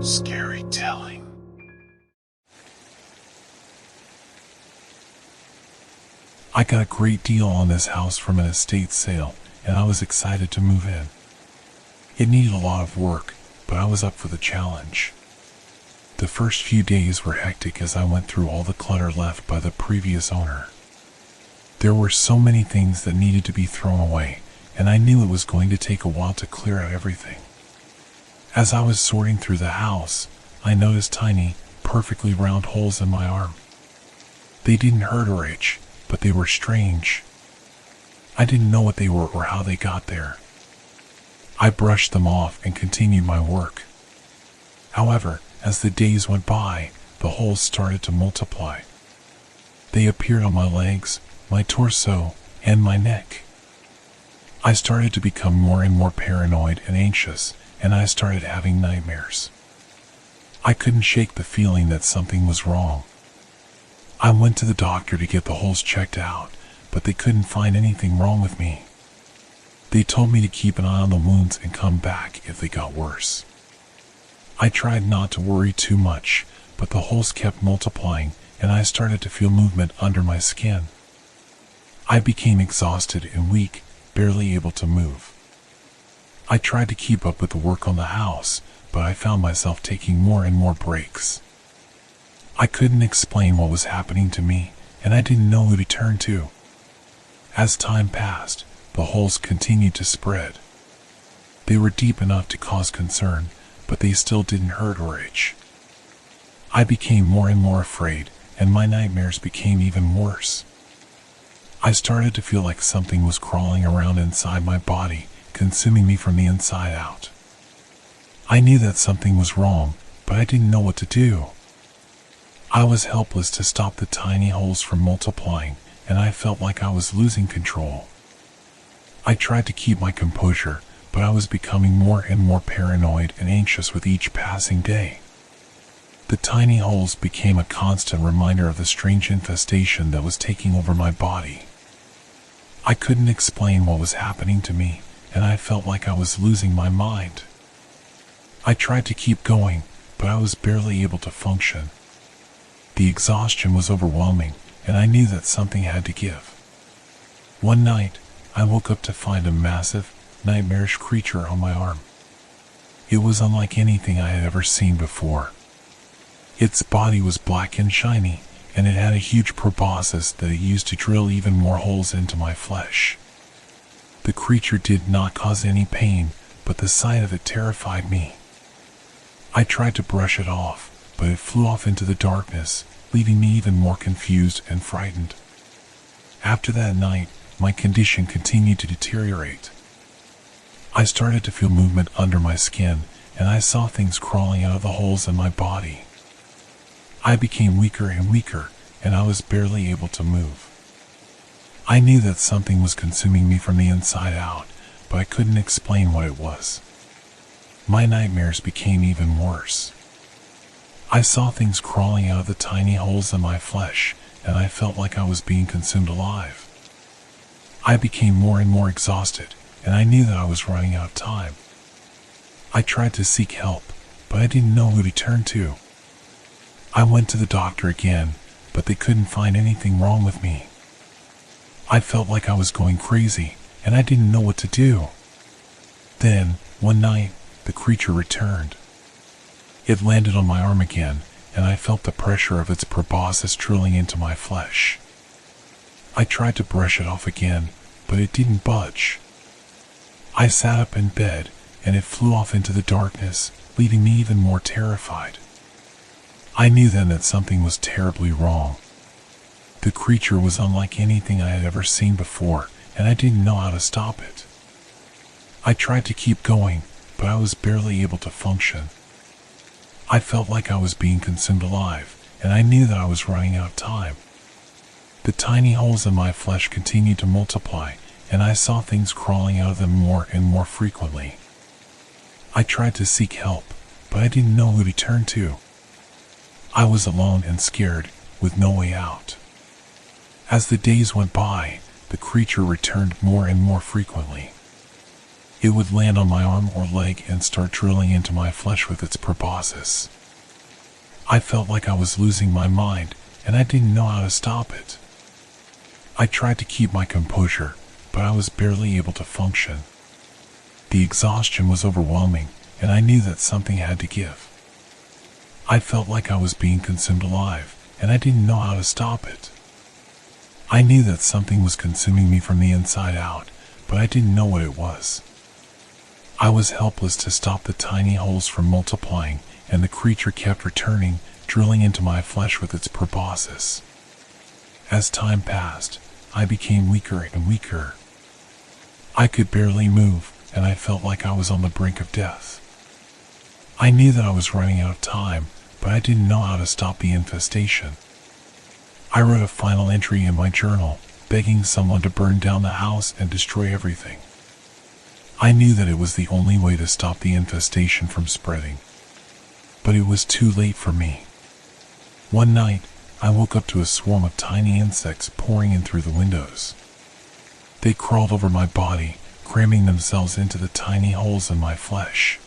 Scary telling. I got a great deal on this house from an estate sale, and I was excited to move in. It needed a lot of work, but I was up for the challenge. The first few days were hectic as I went through all the clutter left by the previous owner. There were so many things that needed to be thrown away, and I knew it was going to take a while to clear out everything. As I was sorting through the house, I noticed tiny, perfectly round holes in my arm. They didn't hurt or itch, but they were strange. I didn't know what they were or how they got there. I brushed them off and continued my work. However, as the days went by, the holes started to multiply. They appeared on my legs, my torso, and my neck. I started to become more and more paranoid and anxious, and I started having nightmares. I couldn't shake the feeling that something was wrong. I went to the doctor to get the holes checked out, but they couldn't find anything wrong with me. They told me to keep an eye on the wounds and come back if they got worse. I tried not to worry too much, but the holes kept multiplying, and I started to feel movement under my skin. I became exhausted and weak, barely able to move. I tried to keep up with the work on the house, but I found myself taking more and more breaks. I couldn't explain what was happening to me, and I didn't know who to turn to. As time passed, the holes continued to spread. They were deep enough to cause concern, but they still didn't hurt or itch. I became more and more afraid, and my nightmares became even worse. I started to feel like something was crawling around inside my body, consuming me from the inside out. I knew that something was wrong, but I didn't know what to do. I was helpless to stop the tiny holes from multiplying, and I felt like I was losing control. I tried to keep my composure, but I was becoming more and more paranoid and anxious with each passing day. The tiny holes became a constant reminder of the strange infestation that was taking over my body. I couldn't explain what was happening to me, and I felt like I was losing my mind. I tried to keep going, but I was barely able to function. The exhaustion was overwhelming, and I knew that something had to give. One night, I woke up to find a massive, nightmarish creature on my arm. It was unlike anything I had ever seen before. Its body was black and shiny, and it had a huge proboscis that it used to drill even more holes into my flesh. The creature did not cause any pain, but the sight of it terrified me. I tried to brush it off, but it flew off into the darkness, leaving me even more confused and frightened. After that night, my condition continued to deteriorate. I started to feel movement under my skin, and I saw things crawling out of the holes in my body. I became weaker and weaker, and I was barely able to move. I knew that something was consuming me from the inside out, but I couldn't explain what it was. My nightmares became even worse. I saw things crawling out of the tiny holes in my flesh, and I felt like I was being consumed alive. I became more and more exhausted, and I knew that I was running out of time. I tried to seek help, but I didn't know who to turn to. I went to the doctor again, but they couldn't find anything wrong with me. I felt like I was going crazy, and I didn't know what to do. Then, one night, the creature returned. It landed on my arm again, and I felt the pressure of its proboscis drilling into my flesh. I tried to brush it off again, but it didn't budge. I sat up in bed, and it flew off into the darkness, leaving me even more terrified. I knew then that something was terribly wrong. The creature was unlike anything I had ever seen before, and I didn't know how to stop it. I tried to keep going, but I was barely able to function. I felt like I was being consumed alive, and I knew that I was running out of time. The tiny holes in my flesh continued to multiply, and I saw things crawling out of them more and more frequently. I tried to seek help, but I didn't know who to turn to. I was alone and scared, with no way out. As the days went by, the creature returned more and more frequently. It would land on my arm or leg and start drilling into my flesh with its proboscis. I felt like I was losing my mind, and I didn't know how to stop it. I tried to keep my composure, but I was barely able to function. The exhaustion was overwhelming, and I knew that something had to give. I felt like I was being consumed alive, and I didn't know how to stop it. I knew that something was consuming me from the inside out, but I didn't know what it was. I was helpless to stop the tiny holes from multiplying, and the creature kept returning, drilling into my flesh with its proboscis. As time passed, I became weaker and weaker. I could barely move, and I felt like I was on the brink of death. I knew that I was running out of time, but I didn't know how to stop the infestation. I wrote a final entry in my journal, begging someone to burn down the house and destroy everything. I knew that it was the only way to stop the infestation from spreading. But it was too late for me. One night, I woke up to a swarm of tiny insects pouring in through the windows. They crawled over my body, cramming themselves into the tiny holes in my flesh.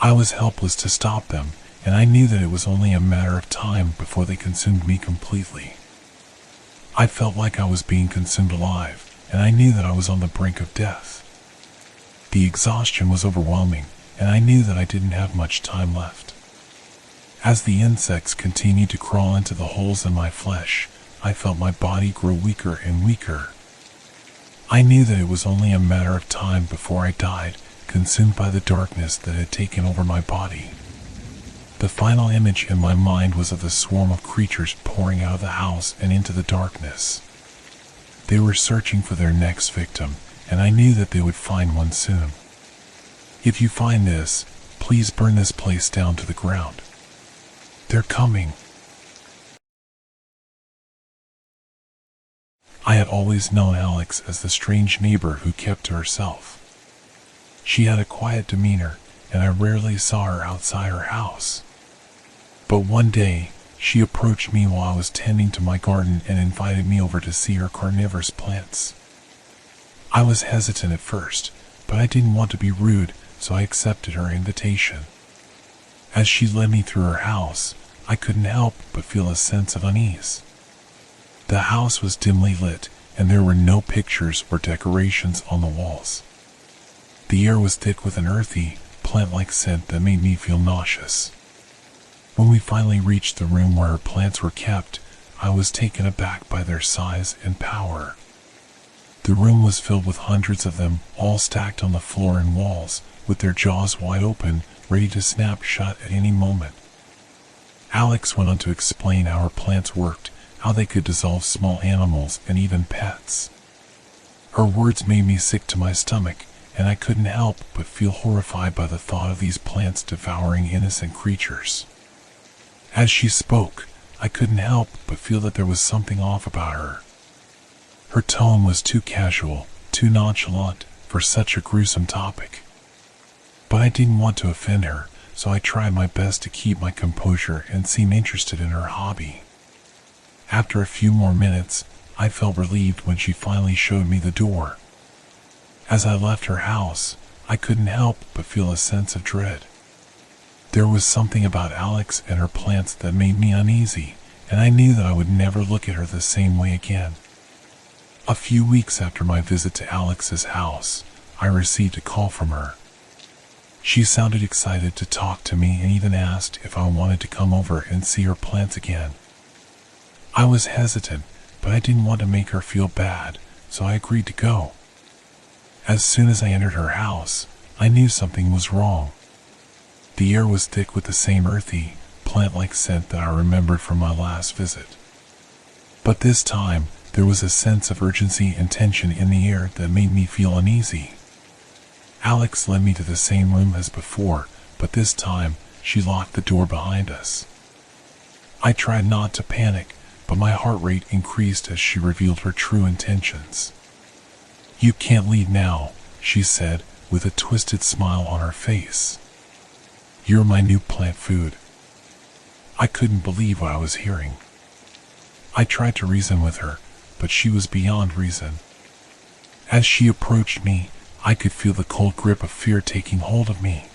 I was helpless to stop them, and I knew that it was only a matter of time before they consumed me completely. I felt like I was being consumed alive, and I knew that I was on the brink of death. The exhaustion was overwhelming, and I knew that I didn't have much time left. As the insects continued to crawl into the holes in my flesh, I felt my body grow weaker and weaker. I knew that it was only a matter of time before I died, consumed by the darkness that had taken over my body. The final image in my mind was of the swarm of creatures pouring out of the house and into the darkness. They were searching for their next victim, and I knew that they would find one soon. If you find this, please burn this place down to the ground. They're coming. I had always known Alex as the strange neighbor who kept to herself. She had a quiet demeanor, and I rarely saw her outside her house. But one day, she approached me while I was tending to my garden and invited me over to see her carnivorous plants. I was hesitant at first, but I didn't want to be rude, so I accepted her invitation. As she led me through her house, I couldn't help but feel a sense of unease. The house was dimly lit, and there were no pictures or decorations on the walls. The air was thick with an earthy, plant-like scent that made me feel nauseous. When we finally reached the room where her plants were kept, I was taken aback by their size and power. The room was filled with hundreds of them, all stacked on the floor and walls, with their jaws wide open, ready to snap shut at any moment. Alex went on to explain how her plants worked, how they could dissolve small animals and even pets. Her words made me sick to my stomach, and I couldn't help but feel horrified by the thought of these plants devouring innocent creatures. As she spoke, I couldn't help but feel that there was something off about her. Her tone was too casual, too nonchalant for such a gruesome topic. But I didn't want to offend her, so I tried my best to keep my composure and seem interested in her hobby. After a few more minutes, I felt relieved when she finally showed me the door. As I left her house, I couldn't help but feel a sense of dread. There was something about Alex and her plants that made me uneasy, and I knew that I would never look at her the same way again. A few weeks after my visit to Alex's house, I received a call from her. She sounded excited to talk to me and even asked if I wanted to come over and see her plants again. I was hesitant, but I didn't want to make her feel bad, so I agreed to go. As soon as I entered her house, I knew something was wrong. The air was thick with the same earthy, plant-like scent that I remembered from my last visit. But this time, there was a sense of urgency and tension in the air that made me feel uneasy. Alex led me to the same room as before, but this time, she locked the door behind us. I tried not to panic, but my heart rate increased as she revealed her true intentions. "You can't leave now," she said, with a twisted smile on her face. "You're my new plant food." I couldn't believe what I was hearing. I tried to reason with her, but she was beyond reason. As she approached me, I could feel the cold grip of fear taking hold of me.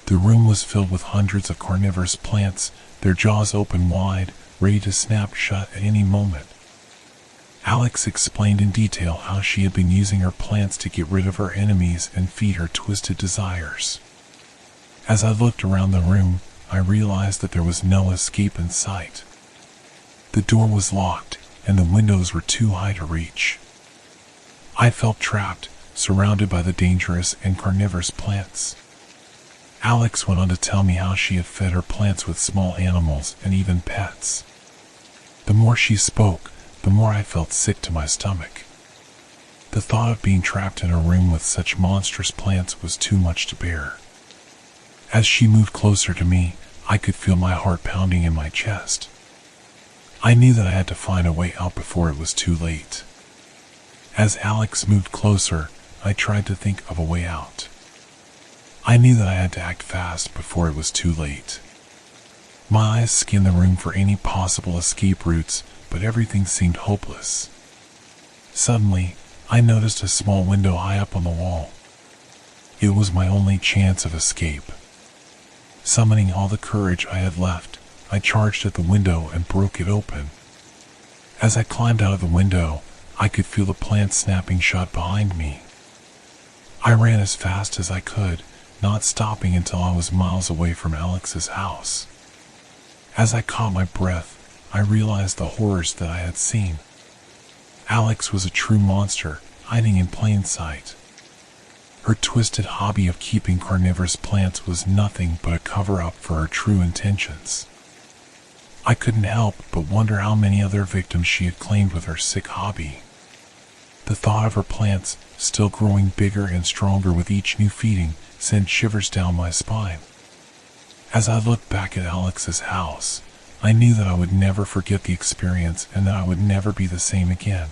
The room was filled with hundreds of carnivorous plants, their jaws open wide, ready to snap shut at any moment. Alex explained in detail how she had been using her plants to get rid of her enemies and feed her twisted desires. As I looked around the room, I realized that there was no escape in sight. The door was locked, and the windows were too high to reach. I felt trapped, surrounded by the dangerous and carnivorous plants. Alex went on to tell me how she had fed her plants with small animals and even pets. The more she spoke, the more I felt sick to my stomach. The thought of being trapped in a room with such monstrous plants was too much to bear. As she moved closer to me, I could feel my heart pounding in my chest. I knew that I had to find a way out before it was too late. As Alex moved closer, I tried to think of a way out. I knew that I had to act fast before it was too late. My eyes scanned the room for any possible escape routes, but everything seemed hopeless. Suddenly, I noticed a small window high up on the wall. It was my only chance of escape. Summoning all the courage I had left, I charged at the window and broke it open. As I climbed out of the window, I could feel the plants snapping shut behind me. I ran as fast as I could, not stopping until I was miles away from Alex's house. As I caught my breath, I realized the horrors that I had seen. Alex was a true monster, hiding in plain sight. Her twisted hobby of keeping carnivorous plants was nothing but a cover-up for her true intentions. I couldn't help but wonder how many other victims she had claimed with her sick hobby. The thought of her plants, still growing bigger and stronger with each new feeding, sent shivers down my spine. As I looked back at Alex's house, I knew that I would never forget the experience and that I would never be the same again.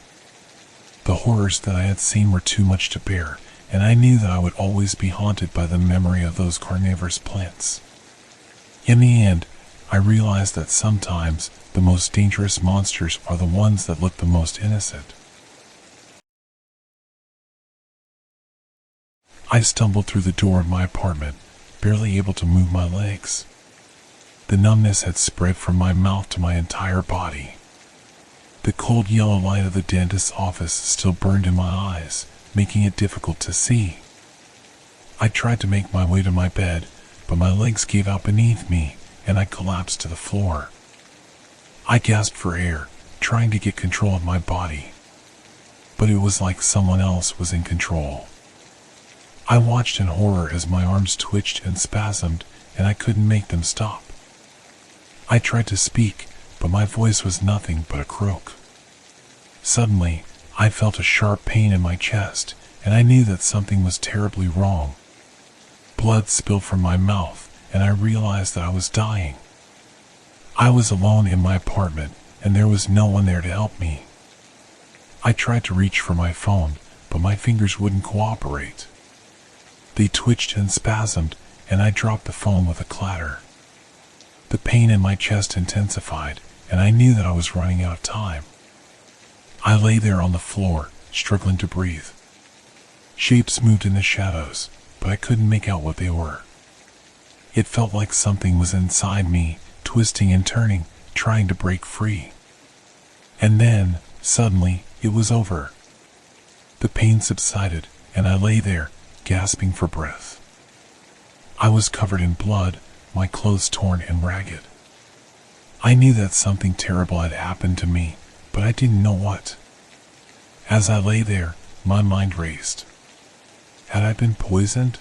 The horrors that I had seen were too much to bear, and I knew that I would always be haunted by the memory of those carnivorous plants. In the end, I realized that sometimes the most dangerous monsters are the ones that look the most innocent. I stumbled through the door of my apartment, barely able to move my legs. The numbness had spread from my mouth to my entire body. The cold yellow light of the dentist's office still burned in my eyes, making it difficult to see. I tried to make my way to my bed, but my legs gave out beneath me, and I collapsed to the floor. I gasped for air, trying to get control of my body. But it was like someone else was in control. I watched in horror as my arms twitched and spasmed, and I couldn't make them stop. I tried to speak, but my voice was nothing but a croak. Suddenly, I felt a sharp pain in my chest, and I knew that something was terribly wrong. Blood spilled from my mouth, and I realized that I was dying. I was alone in my apartment, and there was no one there to help me. I tried to reach for my phone, but my fingers wouldn't cooperate. They twitched and spasmed, and I dropped the phone with a clatter. The pain in my chest intensified, and I knew that I was running out of time. I lay there on the floor, struggling to breathe. Shapes moved in the shadows, but I couldn't make out what they were. It felt like something was inside me, twisting and turning, trying to break free. And then, suddenly, it was over. The pain subsided, and I lay there, gasping for breath. I was covered in blood, my clothes torn and ragged. I knew that something terrible had happened to me, but I didn't know what. As I lay there, my mind raced. Had I been poisoned?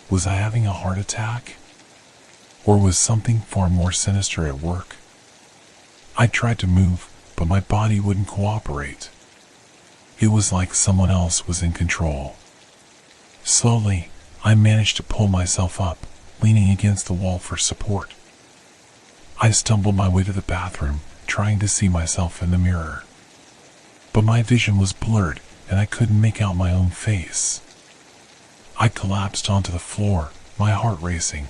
Was I having a heart attack? Or was something far more sinister at work? I tried to move, but my body wouldn't cooperate. It was like someone else was in control. Slowly, I managed to pull myself up, leaning against the wall for support. I stumbled my way to the bathroom, trying to see myself in the mirror. But my vision was blurred, and I couldn't make out my own face. I collapsed onto the floor, my heart racing.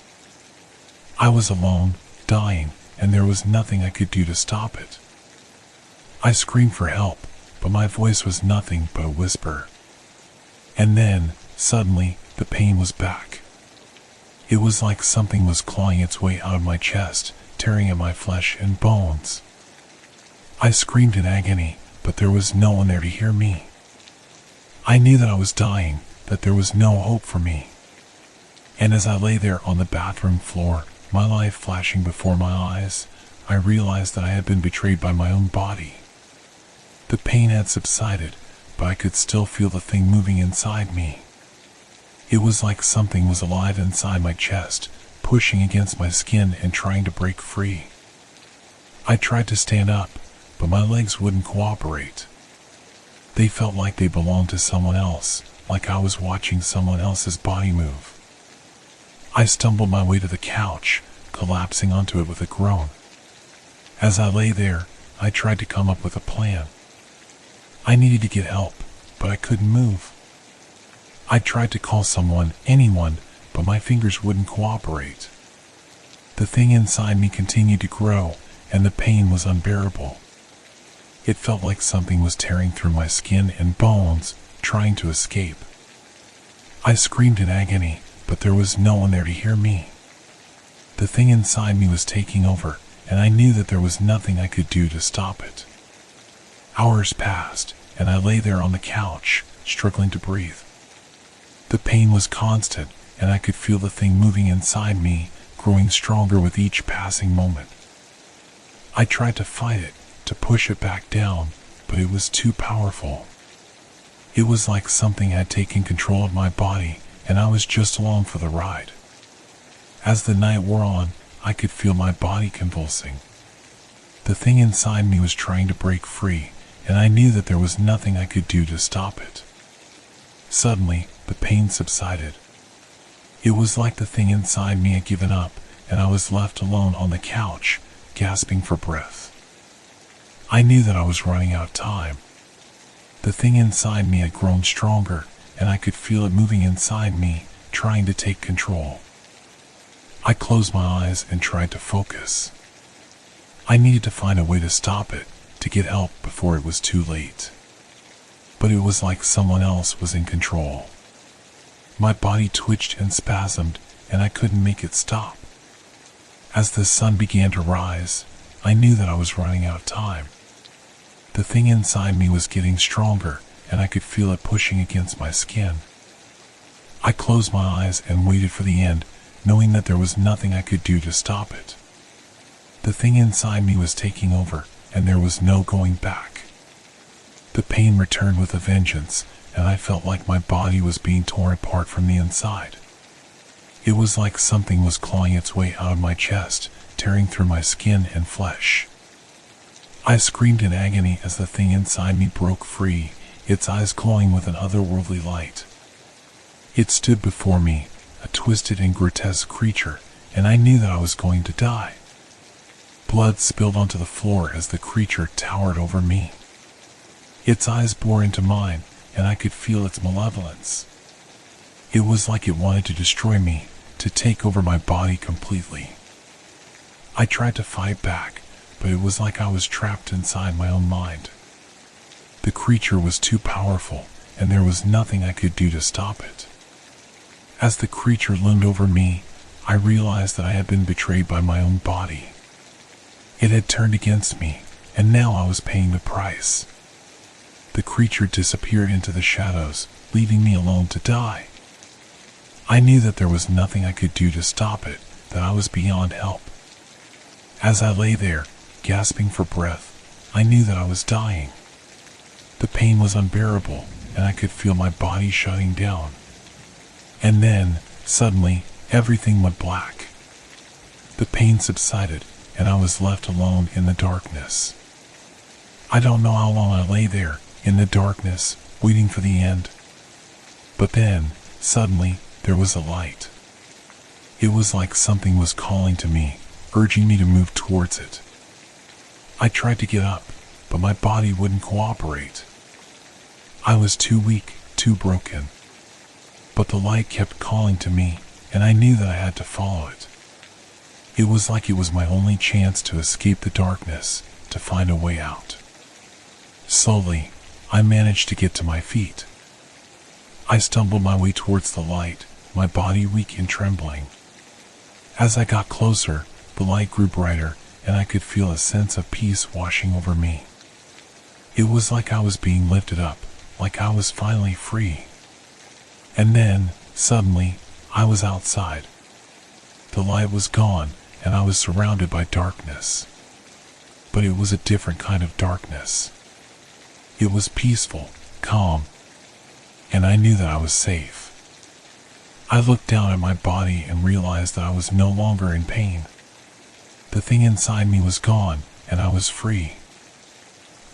I was alone, dying, and there was nothing I could do to stop it. I screamed for help, but my voice was nothing but a whisper. And then, suddenly, the pain was back. It was like something was clawing its way out of my chest, tearing at my flesh and bones. I screamed in agony, but there was no one there to hear me. I knew that I was dying, that there was no hope for me. And as I lay there on the bathroom floor, my life flashing before my eyes, I realized that I had been betrayed by my own body. The pain had subsided, but I could still feel the thing moving inside me. It was like something was alive inside my chest, pushing against my skin and trying to break free. I tried to stand up, but my legs wouldn't cooperate. They felt like they belonged to someone else, like I was watching someone else's body move. I stumbled my way to the couch, collapsing onto it with a groan. As I lay there, I tried to come up with a plan. I needed to get help, but I couldn't move. I tried to call someone, anyone, but my fingers wouldn't cooperate. The thing inside me continued to grow, and the pain was unbearable. It felt like something was tearing through my skin and bones, trying to escape. I screamed in agony, but there was no one there to hear me. The thing inside me was taking over, and I knew that there was nothing I could do to stop it. Hours passed, and I lay there on the couch, struggling to breathe. The pain was constant, and I could feel the thing moving inside me, growing stronger with each passing moment. I tried to fight it, to push it back down, but it was too powerful. It was like something had taken control of my body, and I was just along for the ride. As the night wore on, I could feel my body convulsing. The thing inside me was trying to break free, and I knew that there was nothing I could do to stop it. Suddenly, the pain subsided. It was like the thing inside me had given up, and I was left alone on the couch, gasping for breath. I knew that I was running out of time. The thing inside me had grown stronger, and I could feel it moving inside me, trying to take control. I closed my eyes and tried to focus. I needed to find a way to stop it, to get help before it was too late. But it was like someone else was in control. My body twitched and spasmed, and I couldn't make it stop. As the sun began to rise, I knew that I was running out of time. The thing inside me was getting stronger, and I could feel it pushing against my skin. I closed my eyes and waited for the end, knowing that there was nothing I could do to stop it. The thing inside me was taking over, and there was no going back. The pain returned with a vengeance, and I felt like my body was being torn apart from the inside. It was like something was clawing its way out of my chest, tearing through my skin and flesh. I screamed in agony as the thing inside me broke free, its eyes glowing with an otherworldly light. It stood before me, a twisted and grotesque creature, and I knew that I was going to die. Blood spilled onto the floor as the creature towered over me. Its eyes bore into mine, and I could feel its malevolence. It was like it wanted to destroy me, to take over my body completely. I tried to fight back, but it was like I was trapped inside my own mind. The creature was too powerful, and there was nothing I could do to stop it. As the creature loomed over me, I realized that I had been betrayed by my own body. It had turned against me, and now I was paying the price. The creature disappeared into the shadows, leaving me alone to die. I knew that there was nothing I could do to stop it, that I was beyond help. As I lay there, gasping for breath, I knew that I was dying. The pain was unbearable, and I could feel my body shutting down. And then, suddenly, everything went black. The pain subsided, and I was left alone in the darkness. I don't know how long I lay there, in the darkness, waiting for the end. But then, suddenly, there was a light. It was like something was calling to me, urging me to move towards it. I tried to get up, but my body wouldn't cooperate. I was too weak, too broken. But the light kept calling to me, and I knew that I had to follow it. It was like it was my only chance to escape the darkness, to find a way out. Slowly, I managed to get to my feet. I stumbled my way towards the light, my body weak and trembling. As I got closer, the light grew brighter, and I could feel a sense of peace washing over me. It was like I was being lifted up, like I was finally free. And then, suddenly, I was outside. The light was gone, and I was surrounded by darkness. But it was a different kind of darkness. It was peaceful, calm, and I knew that I was safe. I looked down at my body and realized that I was no longer in pain. The thing inside me was gone, and I was free.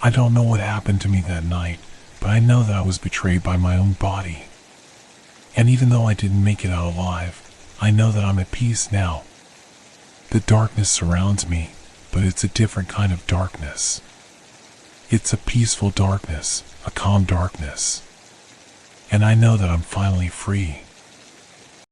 I don't know what happened to me that night, but I know that I was betrayed by my own body. And even though I didn't make it out alive, I know that I'm at peace now. The darkness surrounds me, but it's a different kind of darkness. It's a peaceful darkness, a calm darkness. And I know that I'm finally free.